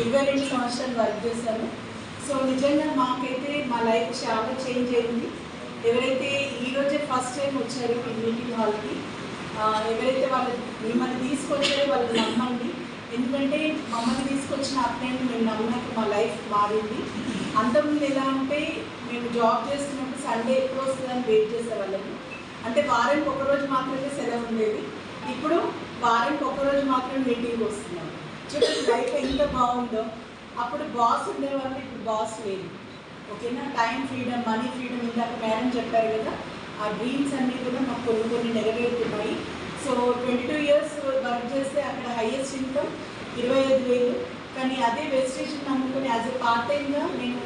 22 సంవత్సరాలు వర్క్ చేశాను. సో నిజంగా మాకైతే మా లైఫ్ చాలా చేంజ్ అయింది. ఎవరైతే ఈరోజే ఫస్ట్ టైం వచ్చారో ఈ మీటింగ్ హాల్కి, ఎవరైతే వాళ్ళు మిమ్మల్ని తీసుకొచ్చారో వాళ్ళు నమ్మండి. ఎందుకంటే మమ్మల్ని తీసుకొచ్చిన అప్డేట్ మేము నమ్మాక మా లైఫ్ మారింది. అంతకుముందు ఎలా అంటే మేము జాబ్ చేస్తున్నప్పుడు సండే ఎప్పుడు వస్తుందని వెయిట్ చేసేవాళ్ళము. అంటే వారానికి ఒకరోజు మాత్రమే సెలవు ఉండేది. ఇప్పుడు వారానికి ఒకరోజు మాత్రమే మీటింగ్ వస్తున్నాం. చూడండి లైఫ్ ఎంత బాగుందో. అప్పుడు బాస్ ఉండేవాళ్ళు, ఇప్పుడు బాస్ లేదు. ఓకేనా? టైం ఫ్రీడమ్, మనీ ఫ్రీడమ్, ఇందాక మేడం చెప్పారు కదా, ఆ డ్రీమ్స్ అన్నీ కూడా మాకు కొన్ని నెరవేరుతున్నాయి. సో 22 ఇయర్స్ వర్క్ చేస్తే అక్కడ హైయెస్ట్ ఇన్కమ్ 25,000. కానీ అదే వెస్టేజ్ని నమ్ముకొని యాజ్ ఎ పార్ట్ టైమ్గా నేను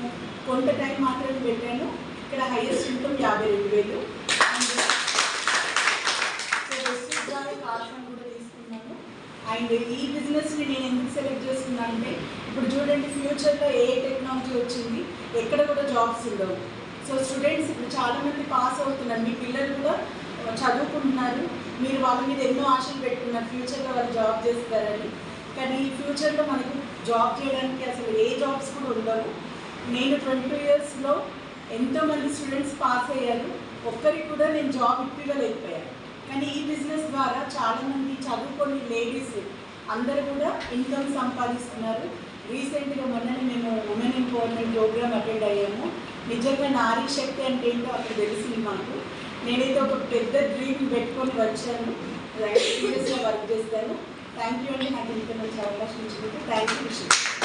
కొంత టైం మాత్రమే పెట్టాను. ఇక్కడ హైయెస్ట్ ఇన్కమ్ 52,000. సో వెస్టేజ్ ద్వారా కార్ఫన్ కూడా తీసుకున్నాను. అండ్ ఈ బిజినెస్ని నేను ఎందుకు సెలెక్ట్ చేసుకున్నాను అంటే, ఇప్పుడు చూడండి ఫ్యూచర్లో ఏ టెక్నాలజీ వచ్చింది, ఎక్కడ కూడా జాబ్స్ ఉండవు. సో స్టూడెంట్స్ ఇప్పుడు చాలామంది పాస్ అవుతున్నారు, మీ పిల్లలు కూడా చదువుకుంటున్నారు, మీరు వాళ్ళ మీద ఎన్నో ఆశలు పెట్టుకున్నారు ఫ్యూచర్లో వాళ్ళు జాబ్ చేస్తారని. కానీ ఈ ఫ్యూచర్లో మనకు జాబ్ చేయడానికి అసలు ఏ జాబ్స్ కూడా ఉండవు. నేను 22 ఇయర్స్లో ఎంతోమంది స్టూడెంట్స్ పాస్ అయ్యారు, ఒక్కరికి కూడా నేను జాబ్ ఇవ్వలేకపోయాను. కానీ ఈ బిజినెస్ ద్వారా చాలామంది చదువుకొని లేడీస్ అందరూ కూడా ఇన్కమ్ సంపాదిస్తున్నారు. రీసెంట్గా మొన్ననే మేము ఉమెన్ ఎంపవర్మెంట్ ప్రోగ్రామ్ అటెండ్ అయ్యాము. నిజంగా నారీ శక్తి అంటే ఏంటో అక్కడ తెలిసింది మాకు. నేనైతే ఒక పెద్ద డ్రీమ్ పెట్టుకొని వచ్చాను, సీరియస్గా వర్క్ చేస్తాను. థ్యాంక్ యూ అండి, నాకు ఇంత మంచి అవకాశం ఇచ్చినందుకు. Thank you.